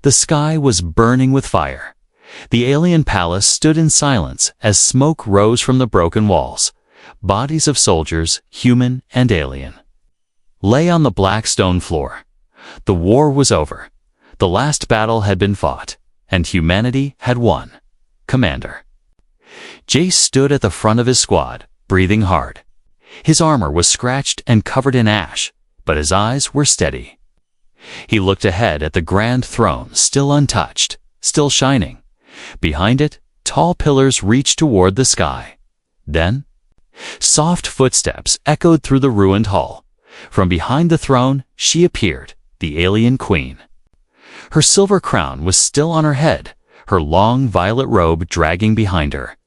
The sky was burning with fire. The alien palace stood in silence as smoke rose from the broken walls. Bodies of soldiers, human and alien, lay on the black stone floor. The war was over. The last battle had been fought, and humanity had won. Commander. Jace stood at the front of his squad, breathing hard. His armor was scratched and covered in ash, but his eyes were steady. He looked ahead at the grand throne, still untouched, still shining. Behind it, tall pillars reached toward the sky. Then, soft footsteps echoed through the ruined hall. From behind the throne, she appeared, the alien queen. Her silver crown was still on her head, her long violet robe dragging behind her.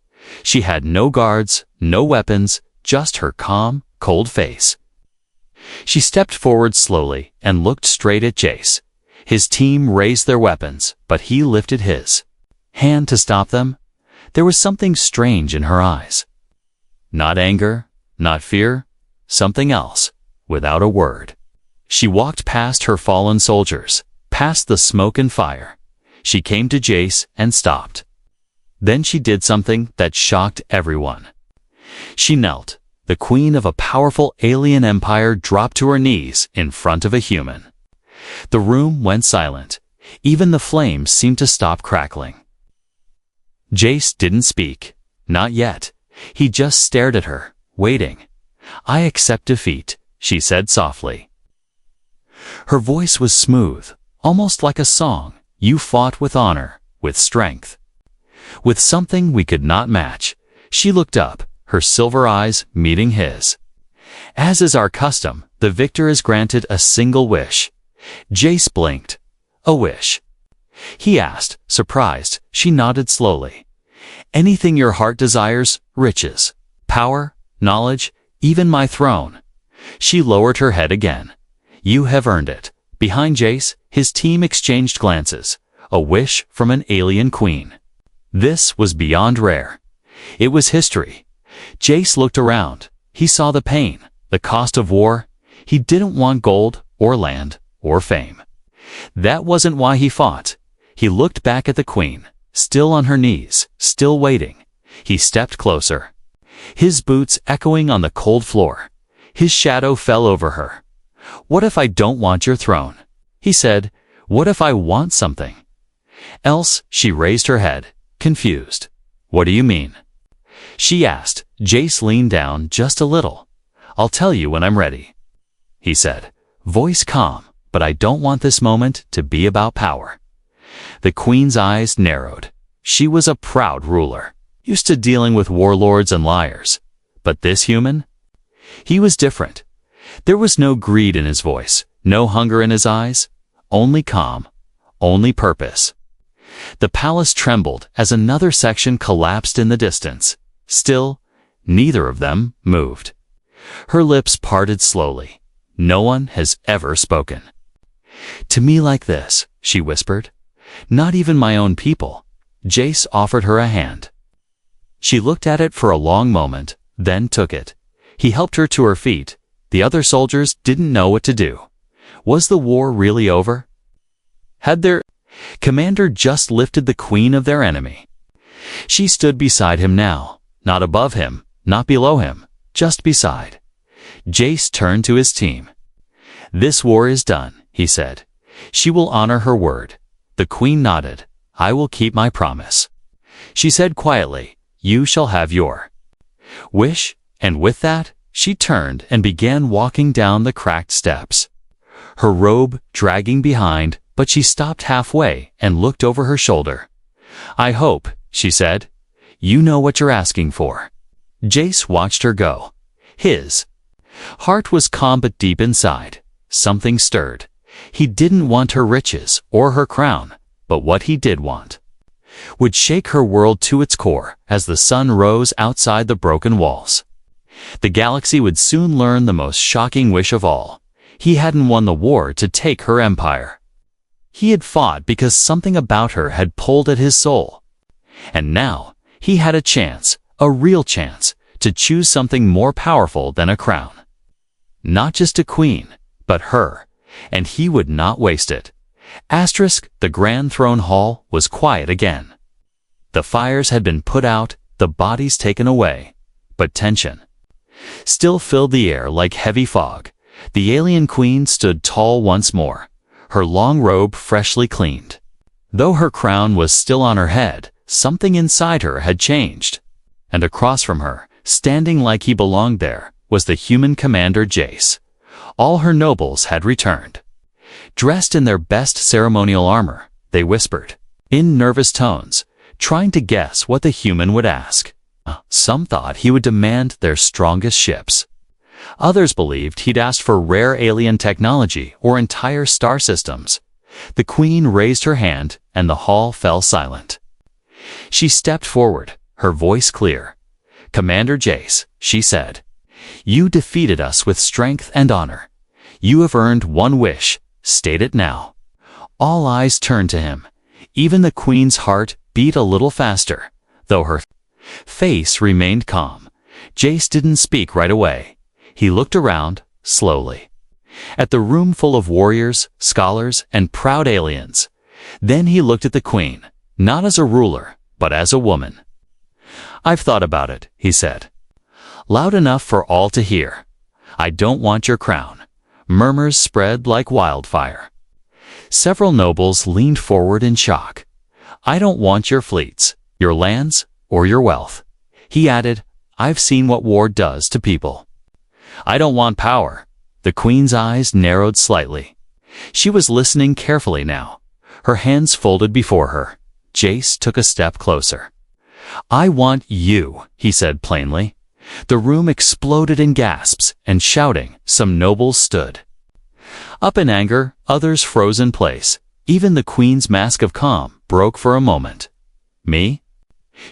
She had no guards, no weapons, just her calm, cold face. She stepped forward slowly and looked straight at Jace. His team raised their weapons, but he lifted his hand to stop them. There was something strange in her eyes. Not anger, not fear, something else, without a word. She walked past her fallen soldiers, past the smoke and fire. She came to Jace and stopped. Then she did something that shocked everyone. She knelt. The queen of a powerful alien empire dropped to her knees in front of a human. The room went silent. Even the flames seemed to stop crackling. Jace didn't speak. Not yet. He just stared at her, waiting. "I accept defeat," she said softly. Her voice was smooth, almost like a song. "You fought with honor, with strength, with something we could not match." She looked up, her silver eyes meeting his. "As is our custom, the victor is granted a single wish." Jace blinked. "A wish?" he asked, surprised. She nodded slowly. "Anything your heart desires, riches, power, knowledge, even my throne." She lowered her head again. "You have earned it." Behind Jace, his team exchanged glances. A wish from an alien queen. This was beyond rare. It was history. Jace looked around. He saw the pain, the cost of war. He didn't want gold or land or fame. That wasn't why he fought. He looked back at the queen, still on her knees, still waiting. He stepped closer, his boots echoing on the cold floor. His shadow fell over her. "What if I don't want your throne?" he said. "What if I want something else?" She raised her head, confused. "What do you mean?" she asked. Jace leaned down just a little. "I'll tell you when I'm ready," he said, voice calm. "But I don't want this moment to be about power." The queen's eyes narrowed. She was a proud ruler, used to dealing with warlords and liars. But this human? He was different. There was no greed in his voice, no hunger in his eyes, only calm, only purpose. The palace trembled as another section collapsed in the distance. Still, neither of them moved. Her lips parted slowly. "No one has ever spoken to me like this," she whispered. "Not even my own people." Jace offered her a hand. She looked at it for a long moment, then took it. He helped her to her feet. The other soldiers didn't know what to do. Was the war really over? Had their commander just lifted the queen of their enemy? She stood beside him now, not above him, not below him, just beside. Jace turned to his team. "This war is done," he said. "She will honor her word." The queen nodded. "I will keep my promise." She said quietly, "You shall have your wish." And with that, she turned and began walking down the cracked steps, her robe dragging behind, but she stopped halfway and looked over her shoulder. "I hope," she said, "you know what you're asking for." Jace watched her go. His heart was calm but deep inside. Something stirred. He didn't want her riches or her crown, but what he did want would shake her world to its core as the sun rose outside the broken walls. The galaxy would soon learn the most shocking wish of all. He hadn't won the war to take her empire. He had fought because something about her had pulled at his soul. And now, he had a chance, a real chance, to choose something more powerful than a crown. Not just a queen, but her. And he would not waste it. The Grand Throne Hall was quiet again. The fires had been put out, the bodies taken away, but tension still filled the air like heavy fog. The alien queen stood tall once more, her long robe freshly cleaned. Though her crown was still on her head, something inside her had changed. And across from her, standing like he belonged there, was the human commander Jace. All her nobles had returned. Dressed in their best ceremonial armor, they whispered, in nervous tones, trying to guess what the human would ask. Some thought he would demand their strongest ships. Others believed he'd asked for rare alien technology or entire star systems. The queen raised her hand, and the hall fell silent. She stepped forward, her voice clear. "Commander Jace," she said, "you defeated us with strength and honor. You have earned one wish. State it now." All eyes turned to him. Even the queen's heart beat a little faster, though her face remained calm. Jace didn't speak right away. He looked around, slowly, at the room full of warriors, scholars, and proud aliens. Then he looked at the queen, not as a ruler, but as a woman. "I've thought about it," he said, loud enough for all to hear. "I don't want your crown." Murmurs spread like wildfire. Several nobles leaned forward in shock. "I don't want your fleets, your lands, or your wealth." He added, "I've seen what war does to people." "I don't want power." The queen's eyes narrowed slightly. She was listening carefully now, her hands folded before her. Jace took a step closer. "I want you," he said plainly. The room exploded in gasps and shouting. Some nobles stood up in anger, others froze in place. Even the queen's mask of calm broke for a moment. "Me?"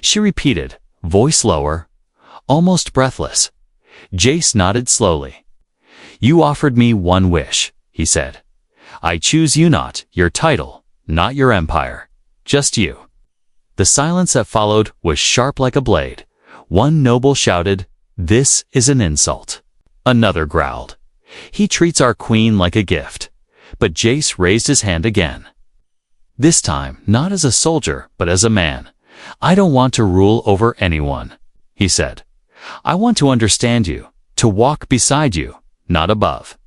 she repeated, voice lower, almost breathless. Jace nodded slowly. "You offered me one wish," he said. "I choose you, not your title, not your empire, just you." The silence that followed was sharp like a blade. One noble shouted, "This is an insult." Another growled, "He treats our queen like a gift." But Jace raised his hand again. This time, not as a soldier, but as a man. "I don't want to rule over anyone," he said. "I want to understand you, to walk beside you, not above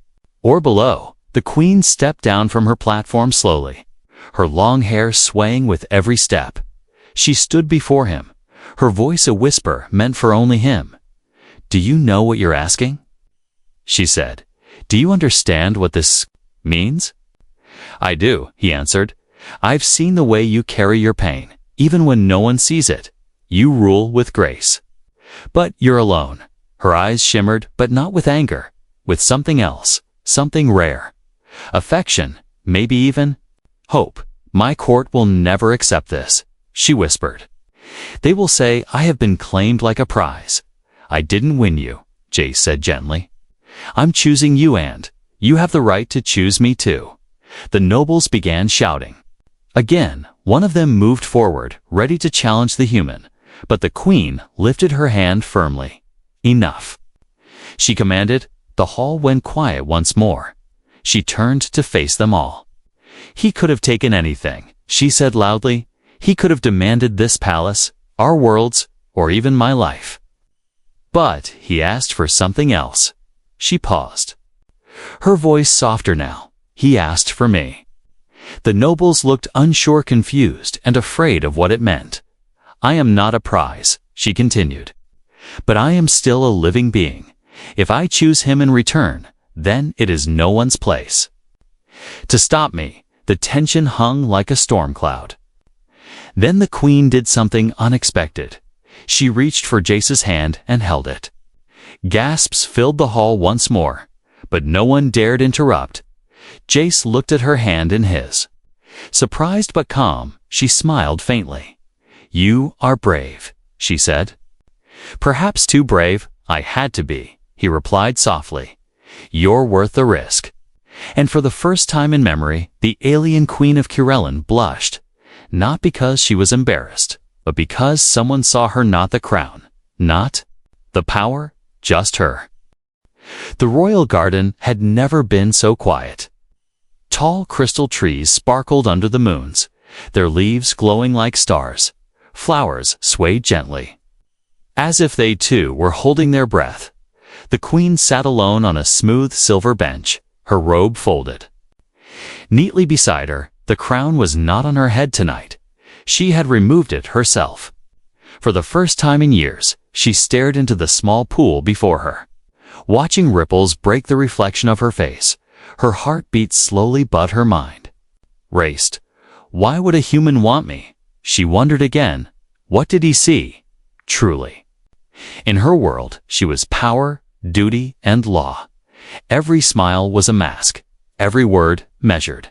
or below." The queen stepped down from her platform slowly, her long hair swaying with every step. She stood before him, her voice a whisper meant for only him. "Do you know what you're asking?" she said. "Do you understand what this means?" "I do," he answered. "I've seen the way you carry your pain, even when no one sees it. You rule with grace. But you're alone." Her eyes shimmered, but not with anger, with something else, something rare. Affection, maybe even hope. "My court will never accept this," she whispered. "They will say I have been claimed like a prize." "I didn't win you," Jace said gently. "I'm choosing you, and you have the right to choose me too." The nobles began shouting. Again, one of them moved forward, ready to challenge the human, but the queen lifted her hand firmly. "Enough," she commanded. The hall went quiet once more. She turned to face them all. "He could have taken anything," she said loudly. "He could have demanded this palace, our worlds, or even my life. But he asked for something else." She paused, her voice softer now. "He asked for me." The nobles looked unsure, confused, and afraid of what it meant. "I am not a prize," she continued, "but I am still a living being. If I choose him in return, then it is no one's place to stop me." The tension hung like a storm cloud. Then the queen did something unexpected. She reached for Jace's hand and held it. Gasps filled the hall once more, but no one dared interrupt. Jace looked at her hand in his. Surprised but calm, she smiled faintly. "You are brave," she said. "Perhaps too brave. I had to be," he replied softly. "You're worth the risk." And for the first time in memory, the alien queen of Kirellin blushed, not because she was embarrassed, but because someone saw her, not the crown, not the power, just her. The royal garden had never been so quiet. Tall crystal trees sparkled under the moons, their leaves glowing like stars. Flowers swayed gently, as if they too were holding their breath. The queen sat alone on a smooth silver bench, her robe folded. Neatly beside her, the crown was not on her head tonight. She had removed it herself. For the first time in years, she stared into the small pool before her. Watching ripples break the reflection of her face, her heart beat slowly but her mind raced. Why would a human want me? She wondered again. What did he see? Truly. In her world, she was power, duty, and law. Every smile was a mask, every word measured.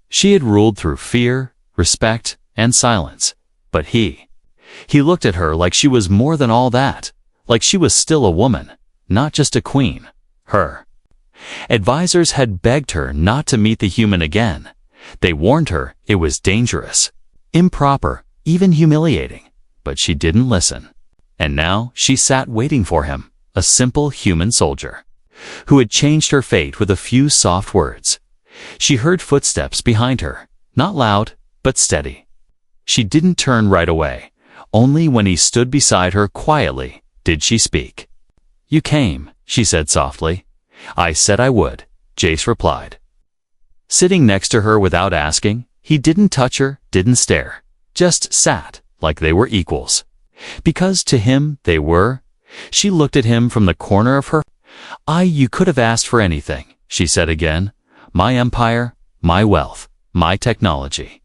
She had ruled through fear, respect, and silence. But he looked at her like she was more than all that, like she was still a woman, not just a queen. Her advisors had begged her not to meet the human again. They warned her it was dangerous, improper, even humiliating. But she didn't listen. And now she sat waiting for him, a simple human soldier, who had changed her fate with a few soft words. She heard footsteps behind her, not loud, but steady. She didn't turn right away. Only when he stood beside her quietly did she speak. "You came," she said softly. "I said I would," Jace replied. Sitting next to her without asking, he didn't touch her, didn't stare, just sat like they were equals. Because to him they were. She looked at him from the corner of her eye. "You could have asked for anything," she said again. "My empire, my wealth, my technology."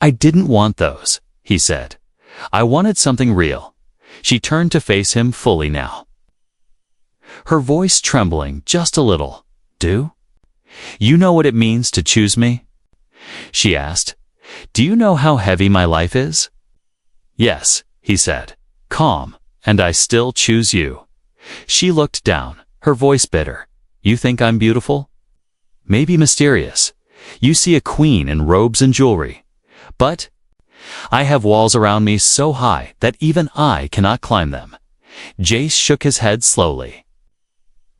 "I didn't want those," he said. "I wanted something real." She turned to face him fully now, her voice trembling just a little. "Do you know what it means to choose me?" she asked. "Do you know how heavy my life is?" "Yes," he said, calm, "and I still choose you." She looked down, her voice bitter. "You think I'm beautiful? Maybe mysterious. You see a queen in robes and jewelry. But I have walls around me so high that even I cannot climb them." Jace shook his head slowly.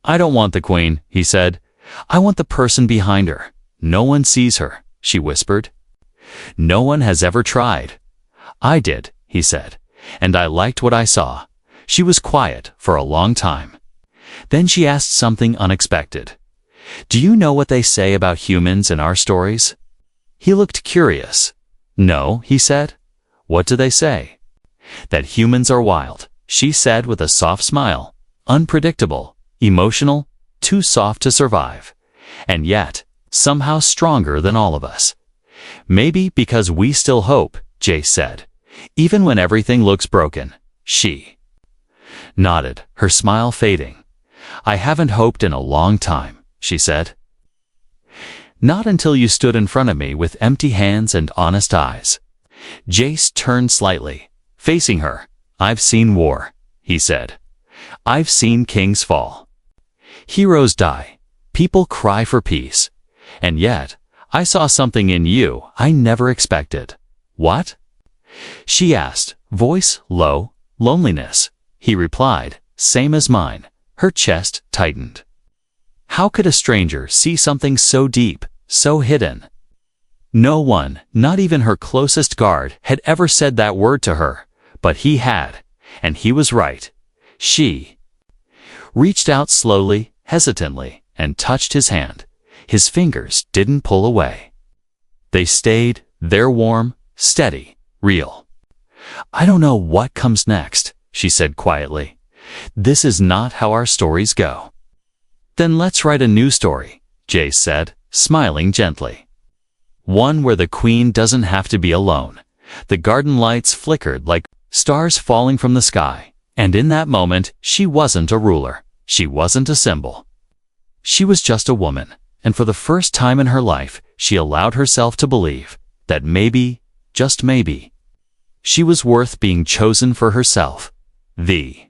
"I don't want the queen," he said. "I want the person behind her. No one sees her," she whispered. "No one has ever tried." "I did," he said, "and I liked what I saw." She was quiet for a long time. Then she asked something unexpected. "Do you know what they say about humans in our stories?" He looked curious. "No," he said. "What do they say?" "That humans are wild," she said with a soft smile. "Unpredictable, emotional, too soft to survive. And yet, somehow stronger than all of us." "Maybe because we still hope," Jace said. "Even when everything looks broken." She nodded, her smile fading. "I haven't hoped in a long time," she said. "Not until you stood in front of me with empty hands and honest eyes." Jace turned slightly, facing her. "I've seen war," he said. "I've seen kings fall. Heroes die. People cry for peace. And yet, I saw something in you I never expected." "What?" she asked, voice low. "Loneliness," he replied. "Same as mine." Her chest tightened. How could a stranger see something so deep, so hidden? No one, not even her closest guard, had ever said that word to her. But he had, and he was right. She reached out slowly, hesitantly, and touched his hand. His fingers didn't pull away. They stayed there, warm, steady, real. "I don't know what comes next," she said quietly. "This is not how our stories go." "Then let's write a new story," Jace said, smiling gently. "One where the queen doesn't have to be alone." The garden lights flickered like stars falling from the sky, and in that moment she wasn't a ruler. She wasn't a symbol. She was just a woman, and for the first time in her life, she allowed herself to believe that maybe, just maybe, she was worth being chosen for herself. The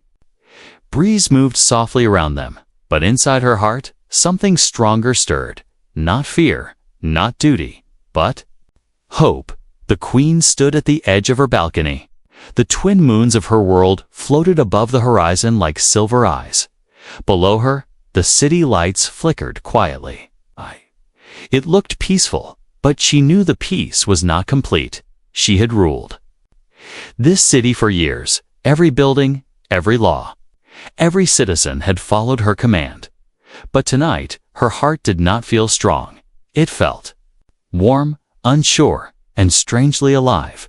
breeze moved softly around them, but inside her heart, something stronger stirred. Not fear, not duty, but hope. The queen stood at the edge of her balcony. The twin moons of her world floated above the horizon like silver eyes. Below her, the city lights flickered quietly. It looked peaceful, but she knew the peace was not complete. She had ruled this city for years, every building, every law. Every citizen had followed her command. But tonight, her heart did not feel strong. It felt warm, unsure, and strangely alive.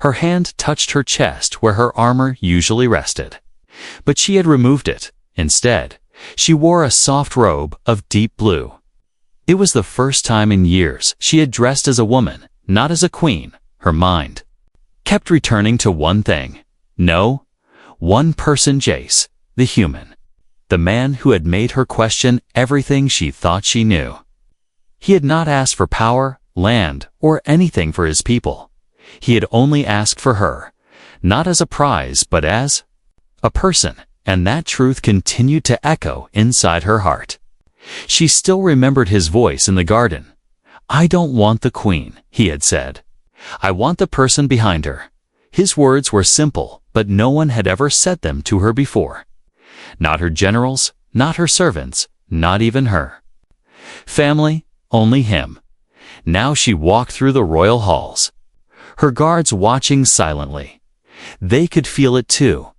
Her hand touched her chest where her armor usually rested. But she had removed it. Instead, she wore a soft robe of deep blue. It was the first time in years she had dressed as a woman, not as a queen. Her mind kept returning to one thing. No, one person, Jace, the human. The man who had made her question everything she thought she knew. He had not asked for power, land, or anything for his people. He had only asked for her, not as a prize but as a person, and that truth continued to echo inside her heart. She still remembered his voice in the garden. "I don't want the queen," he had said. "I want the person behind her." His words were simple, but no one had ever said them to her before. Not her generals, not her servants, not even her family, only him. Now she walked through the royal halls, her guards watching silently. They could feel it too.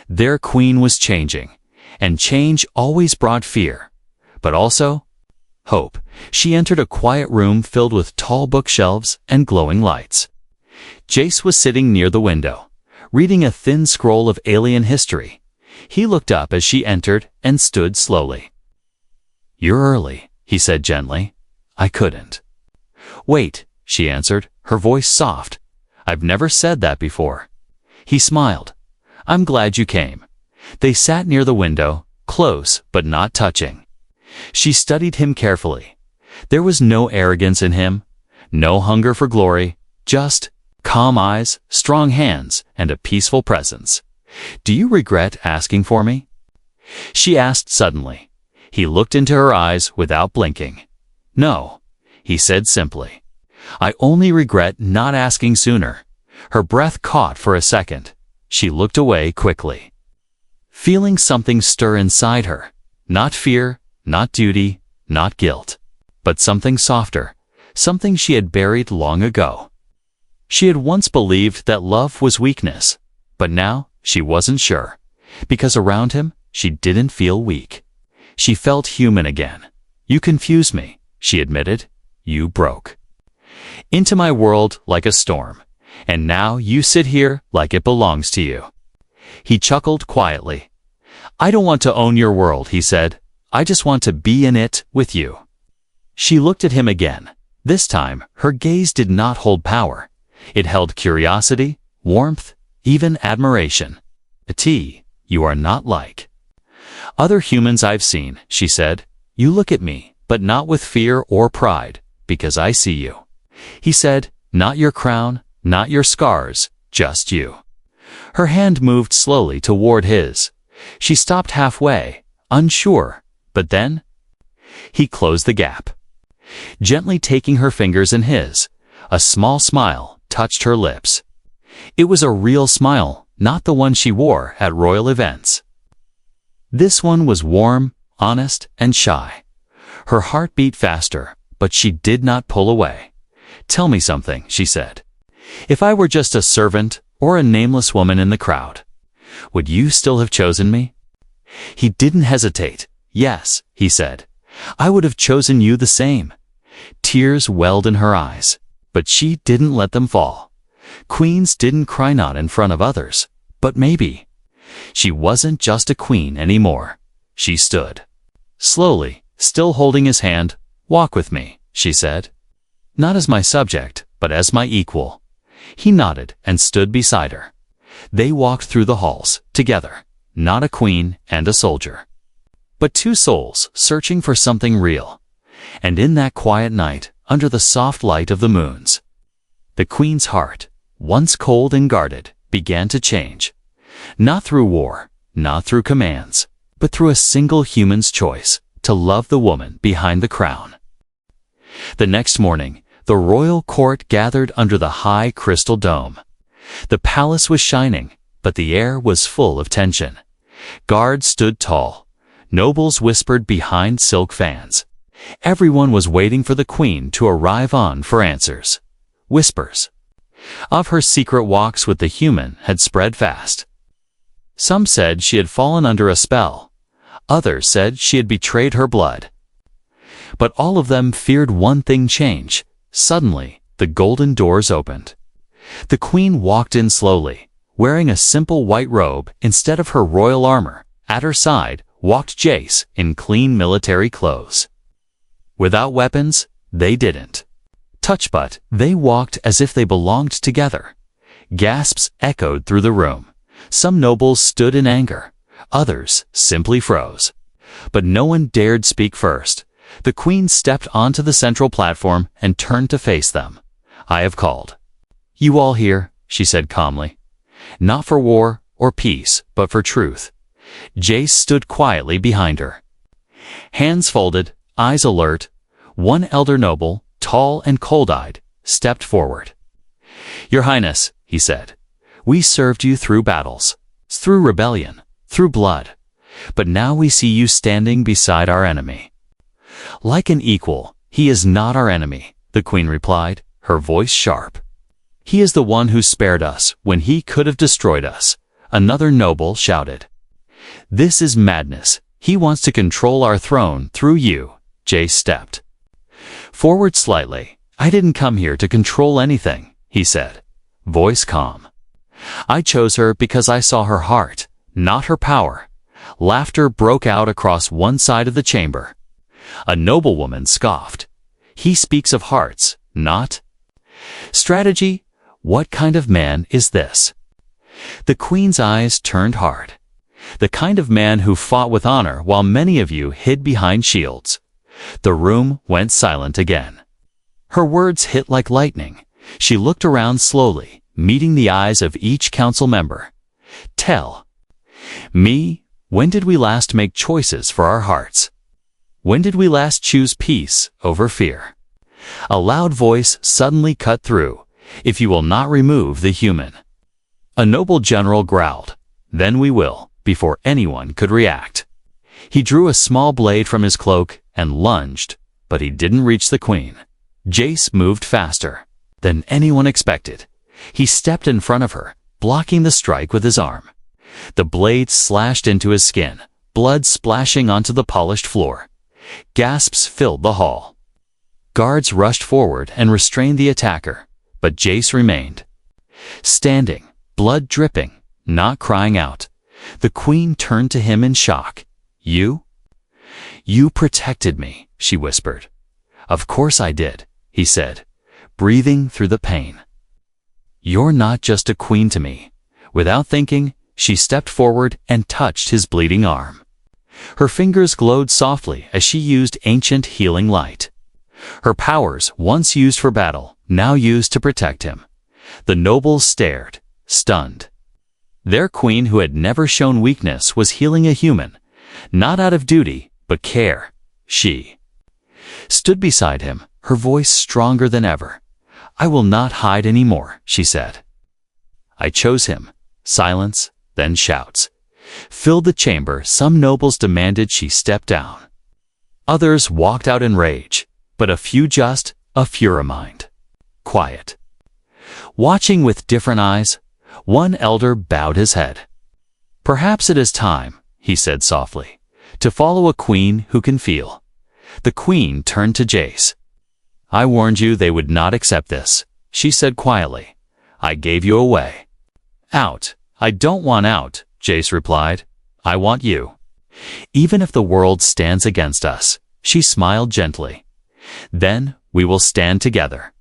Their queen was changing, and change always brought fear, but also hope. She entered a quiet room filled with tall bookshelves and glowing lights. Jace was sitting near the window, reading a thin scroll of alien history. He looked up as she entered and stood slowly. "You're early," he said gently. "I couldn't." "Wait," she answered, her voice soft. "I've never said that before." He smiled. "I'm glad you came." They sat near the window, close but not touching. She studied him carefully. There was no arrogance in him, no hunger for glory, just calm eyes, strong hands, and a peaceful presence. "Do you regret asking for me?" she asked suddenly. He looked into her eyes without blinking. "No," he said simply. "I only regret not asking sooner." Her breath caught for a second. She looked away quickly, feeling something stir inside her. Not fear, not duty, not guilt, but something softer, something she had buried long ago. She had once believed that love was weakness, but now she wasn't sure, because around him she didn't feel weak. She felt human again. "You confused me," she admitted. "You broke into my world like a storm, and now you sit here like it belongs to you." He chuckled quietly. "I don't want to own your world," he said. "I just want to be in it with you." She looked at him again. This time, her gaze did not hold power. It held curiosity, warmth, even admiration. "You are not like other humans I've seen," she said. "You look at me, but not with fear or pride, because I see you." He said, "Not your crown, not your scars, just you." Her hand moved slowly toward his. She stopped halfway, unsure, but then he closed the gap. Gently taking her fingers in his, a small smile touched her lips. It was a real smile, not the one she wore at royal events. This one was warm, honest, and shy. Her heart beat faster, but she did not pull away. "Tell me something," she said. "If I were just a servant or a nameless woman in the crowd, would you still have chosen me?" He didn't hesitate. "Yes," he said. "I would have chosen you the same." Tears welled in her eyes, but she didn't let them fall. Queens didn't cry not in front of others, but maybe she wasn't just a queen anymore. She stood slowly, still holding his hand. "Walk with me," she said. "Not as my subject, but as my equal." He nodded and stood beside her. They walked through the halls, together, not a queen and a soldier, but two souls searching for something real. And in that quiet night, under the soft light of the moons, the queen's heart, once cold and guarded, began to change. Not through war, not through commands, but through a single human's choice to love the woman behind the crown. The next morning, the royal court gathered under the high crystal dome. The palace was shining, but the air was full of tension. Guards stood tall. Nobles whispered behind silk fans. Everyone was waiting for the queen to arrive on for answers. Whispers of her secret walks with the human had spread fast. Some said she had fallen under a spell. Others said she had betrayed her blood. But all of them feared one thing change. Suddenly, the golden doors opened. The queen walked in slowly, wearing a simple white robe instead of her royal armor. At her side walked Jace in clean military clothes. Without weapons, they didn't touch, but they walked as if they belonged together. Gasps echoed through the room. Some nobles stood in anger. Others simply froze. But no one dared speak first. The queen stepped onto the central platform and turned to face them. "I have called you all here," she said calmly. "Not for war or peace, but for truth." Jace stood quietly behind her. Hands folded, eyes alert, one elder noble, tall and cold-eyed, stepped forward. "Your Highness," he said, "we served you through battles, through rebellion, through blood. But now we see you standing beside our enemy." "Like an equal, he is not our enemy," the queen replied, her voice sharp. "He is the one who spared us when he could have destroyed us," another noble shouted. "This is madness. He wants to control our throne through you." Jace stepped forward slightly. "I didn't come here to control anything," he said, voice calm. "I chose her because I saw her heart, not her power." Laughter broke out across one side of the chamber. A noblewoman scoffed. "He speaks of hearts, not strategy. What kind of man is this?" The queen's eyes turned hard. "The kind of man who fought with honor while many of you hid behind shields." The room went silent again. Her words hit like lightning. She looked around slowly, meeting the eyes of each council member. "Tell me, when did we last make choices for our hearts? When did we last choose peace over fear?" A loud voice suddenly cut through. "If you will not remove the human." A noble general growled, "Then we will," before anyone could react. He drew a small blade from his cloak and lunged, but he didn't reach the queen. Jace moved faster than anyone expected. He stepped in front of her, blocking the strike with his arm. The blade slashed into his skin, blood splashing onto the polished floor. Gasps filled the hall. Guards rushed forward and restrained the attacker, but Jace remained standing, blood dripping, not crying out. The queen turned to him in shock. You protected me," she whispered. "Of course I did," he said, breathing through the pain. "You're not just a queen to me." Without thinking, she stepped forward and touched his bleeding arm. Her fingers glowed softly as she used ancient healing light. Her powers, once used for battle, now used to protect him. The nobles stared, stunned. Their queen, who had never shown weakness, was healing a human, not out of duty, but care. She stood beside him, her voice stronger than ever. "I will not hide anymore," she said. "I chose him." Silence, then shouts filled the chamber. Some nobles demanded she step down. Others walked out in rage, but a few remained quiet, watching with different eyes. One elder bowed his head. "Perhaps it is time," he said softly, "to follow a queen who can feel." The queen turned to Jace. "I warned you they would not accept this," she said quietly. "I gave you away." "Out." "I don't want out," Jace replied. "I want you. Even if the world stands against us," she smiled gently, "then we will stand together."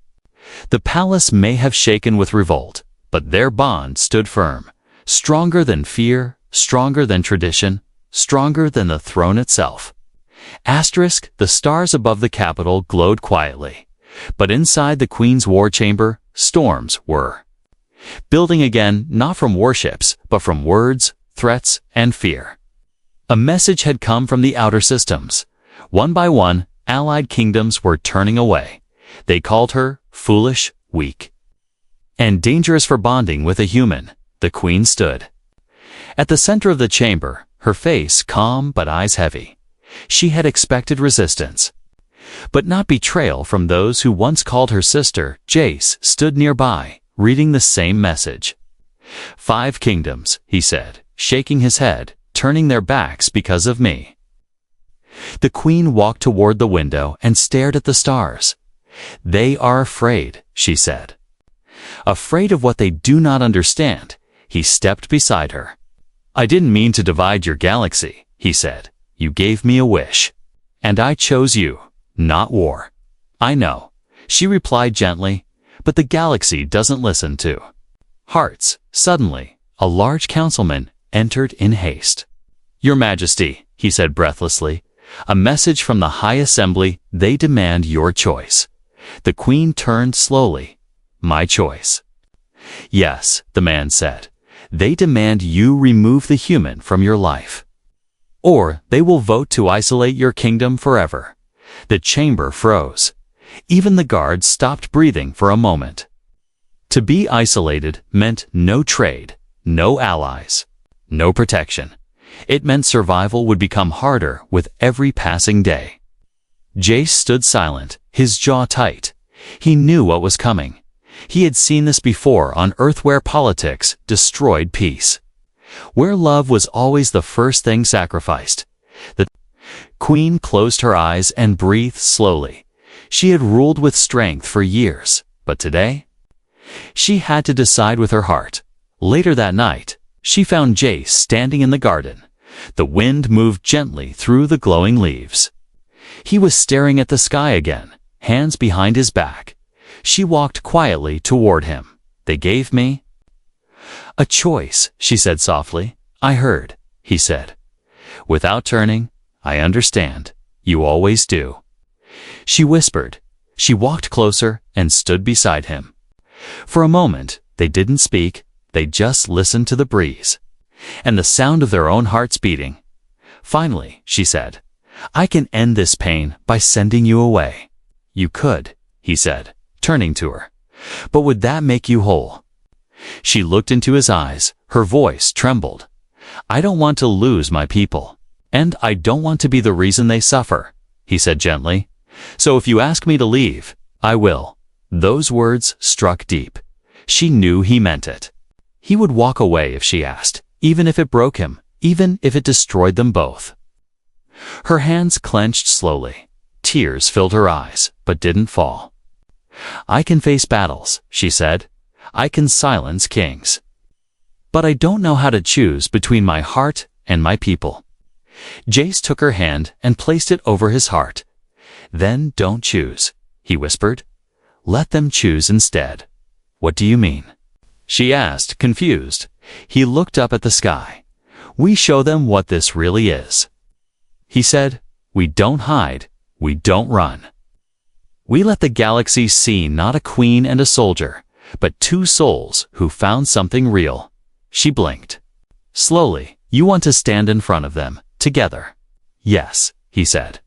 The palace may have shaken with revolt, but their bond stood firm, stronger than fear, stronger than tradition, stronger than the throne itself. The stars above the capital glowed quietly, but inside the queen's war chamber, storms were building again, not from warships, but from words, threats, and fear. A message had come from the outer systems. One by one, allied kingdoms were turning away. They called her foolish, weak, and dangerous for bonding with a human. The queen stood at the center of the chamber, her face calm but eyes heavy. She had expected resistance. but not betrayal from those who once called her sister. Jace stood nearby, reading the same message. 5 kingdoms, he said, shaking his head, turning their backs because of me. The queen walked toward the window and stared at the stars. They are afraid, she said. Afraid of what they do not understand. He stepped beside her. I didn't mean to divide your galaxy, he said. You gave me a wish. And I chose you, not war. I know, she replied gently, but the galaxy doesn't listen to hearts. Suddenly, a large councilman entered in haste. Your Majesty, he said breathlessly, a message from the High Assembly. They demand your choice. The queen turned slowly. My choice? Yes, the man said. They demand you remove the human from your life. Or they will vote to isolate your kingdom forever. The chamber froze. Even the guards stopped breathing for a moment. To be isolated meant no trade, no allies, no protection. It meant survival would become harder with every passing day. Jace stood silent, his jaw tight. He knew what was coming. He had seen this before on Earth, where politics destroyed peace, where love was always the first thing sacrificed. The queen closed her eyes and breathed slowly. She had ruled with strength for years, but today? She had to decide with her heart. Later that night, she found Jace standing in the garden. The wind moved gently through the glowing leaves. He was staring at the sky again, hands behind his back. She walked quietly toward him. They gave me a choice, she said softly. I heard, he said. Without turning, I understand. You always do. She whispered. She walked closer and stood beside him. For a moment, they didn't speak. They just listened to the breeze and the sound of their own hearts beating. Finally, she said, I can end this pain by sending you away. You could, he said, turning to her. But would that make you whole? She looked into his eyes. Her voice trembled. I don't want to lose my people. And I don't want to be the reason they suffer, he said gently. So if you ask me to leave, I will. Those words struck deep. She knew he meant it. He would walk away if she asked, even if it broke him, even if it destroyed them both. Her hands clenched slowly. Tears filled her eyes, but didn't fall. I can face battles, she said. I can silence kings. But I don't know how to choose between my heart and my people. Jace took her hand and placed it over his heart. Then don't choose, he whispered. Let them choose instead. What do you mean? She asked, confused. He looked up at the sky. We show them what this really is. He said, we don't hide, we don't run. We let the galaxy see not a queen and a soldier, but 2 souls who found something real. She blinked. Slowly, you want to stand in front of them, together. Yes, he said.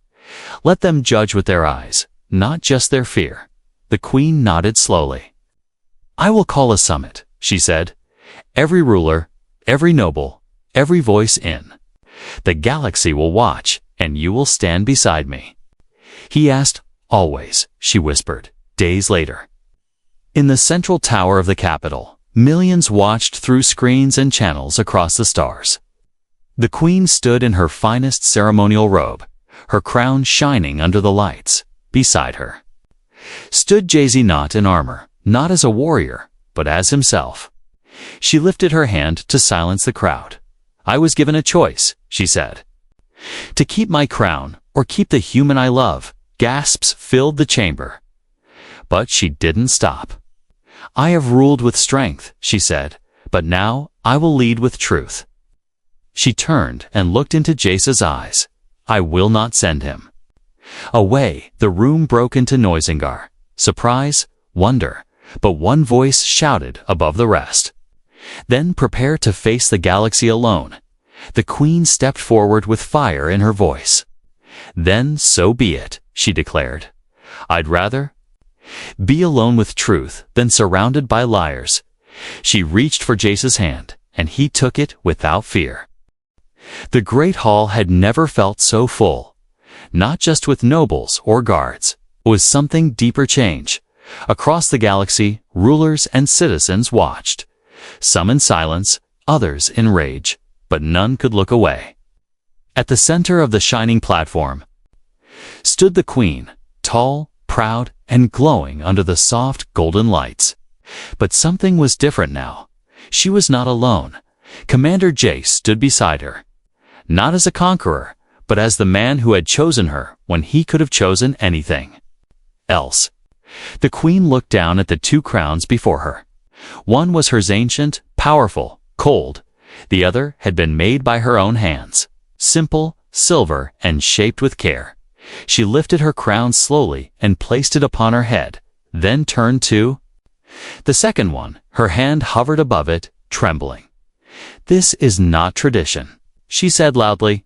Let them judge with their eyes, not just their fear. The queen nodded slowly. I will call a summit, she said. Every ruler, every noble, every voice in the galaxy will watch, and you will stand beside me. He asked, always, she whispered, days later. In the central tower of the capital, millions watched through screens and channels across the stars. The queen stood in her finest ceremonial robe, her crown shining under the lights. Beside her stood Jace, not in armor, not as a warrior, but as himself. She lifted her hand to silence the crowd. I was given a choice, she said. To keep my crown or keep the human I love. Gasps filled the chamber. But she didn't stop. I have ruled with strength, she said, but now I will lead with truth. She turned and looked into Jace's eyes. I will not send him away. The room broke into noisingar, surprise, wonder, but one voice shouted above the rest. Then prepare to face the galaxy alone. The queen stepped forward with fire in her voice. Then so be it, she declared. I'd rather be alone with truth than surrounded by liars. She reached for Jace's hand, and he took it without fear. The great hall had never felt so full. not just with nobles or guards. It was something deeper change. Across the galaxy, rulers and citizens watched. Some in silence, others in rage, but none could look away. At the center of the shining platform stood the queen, tall, proud, and glowing under the soft golden lights. But something was different now. She was not alone. Commander Jace stood beside her, not as a conqueror, but as the man who had chosen her when he could have chosen anything else. The queen looked down at the two crowns before her. One was hers, ancient, powerful, cold. The other had been made by her own hands, simple, silver, and shaped with care. She lifted her crown slowly and placed it upon her head, then turned to the second one. Her hand hovered above it, trembling. "This is not tradition," she said loudly.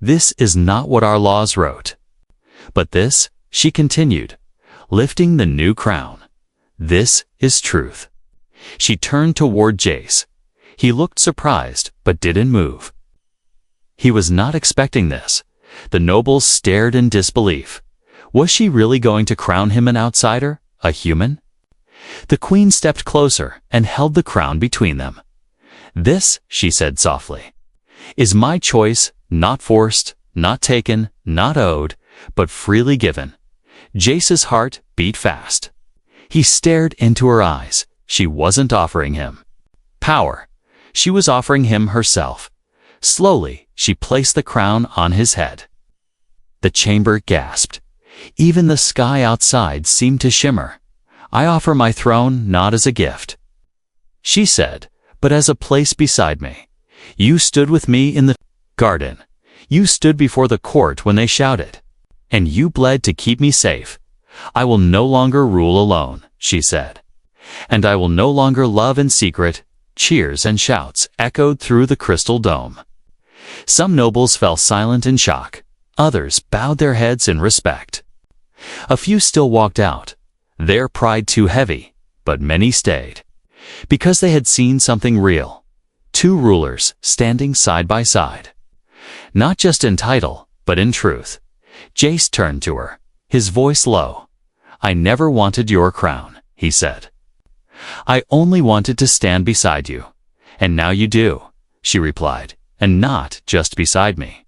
"This is not what our laws wrote. But this," she continued, lifting the new crown, "this is truth." She turned toward Jace. He looked surprised, but didn't move. He was not expecting this. The nobles stared in disbelief. Was she really going to crown him an outsider, a human? The queen stepped closer and held the crown between them. "This," she said softly, "is my choice, not forced, not taken, not owed, but freely given." Jace's heart beat fast. He stared into her eyes. She wasn't offering him power. She was offering him herself. Slowly, she placed the crown on his head. The chamber gasped. Even the sky outside seemed to shimmer. "I offer my throne not as a gift," she said, "but as a place beside me. You stood with me in the garden. You stood before the court when they shouted. And you bled to keep me safe. I will no longer rule alone," she said. "And I will no longer love in secret." Cheers and shouts echoed through the crystal dome. Some nobles fell silent in shock. Others bowed their heads in respect. A few still walked out, their pride too heavy, but many stayed, because they had seen something real. Two rulers standing side by side. Not just in title, but in truth. Jace turned to her, his voice low. "I never wanted your crown," he said. "I only wanted to stand beside you. And now you do," she replied, "and not just beside me,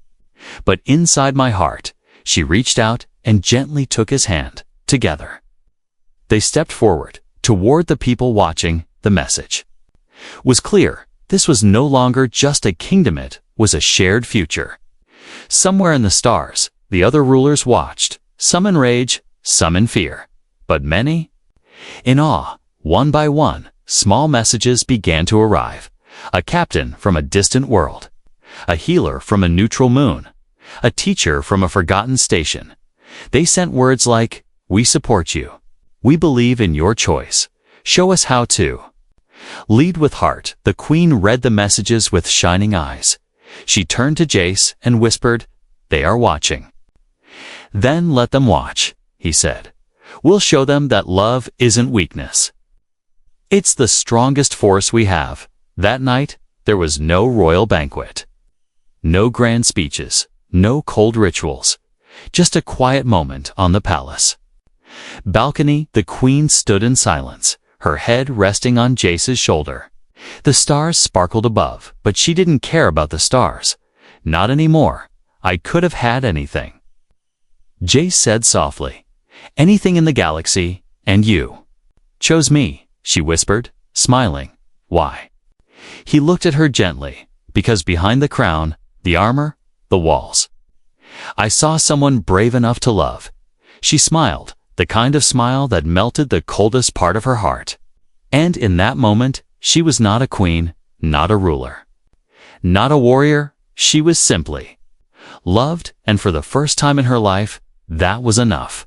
but inside my heart." She reached out and gently took his hand. Together, they stepped forward, toward the people watching. The message was clear. This was no longer just a kingdom, it was a shared future. Somewhere in the stars, the other rulers watched, some in rage, some in fear, but many in awe. One by one, small messages began to arrive. A captain from a distant world, a healer from a neutral moon, a teacher from a forgotten station. They sent words like, "We support you. We believe in your choice. Show us how to." Lead with heart. The queen read the messages with shining eyes. She turned to Jace and whispered, "They are watching." "Then let them watch," he said. "We'll show them that love isn't weakness. It's the strongest force we have." That night, there was no royal banquet, no grand speeches, no cold rituals, just a quiet moment on the palace balcony. The queen stood in silence, her head resting on Jace's shoulder. The stars sparkled above, but she didn't care about the stars. Not anymore. "I could have had anything," Jace said softly. "Anything in the galaxy, and you chose me," she whispered, smiling. "Why?" He looked at her gently. "Because behind the crown, the armor, the walls, I saw someone brave enough to love." She smiled, the kind of smile that melted the coldest part of her heart. And in that moment, she was not a queen, not a ruler, not a warrior. She was simply loved, and for the first time in her life, that was enough.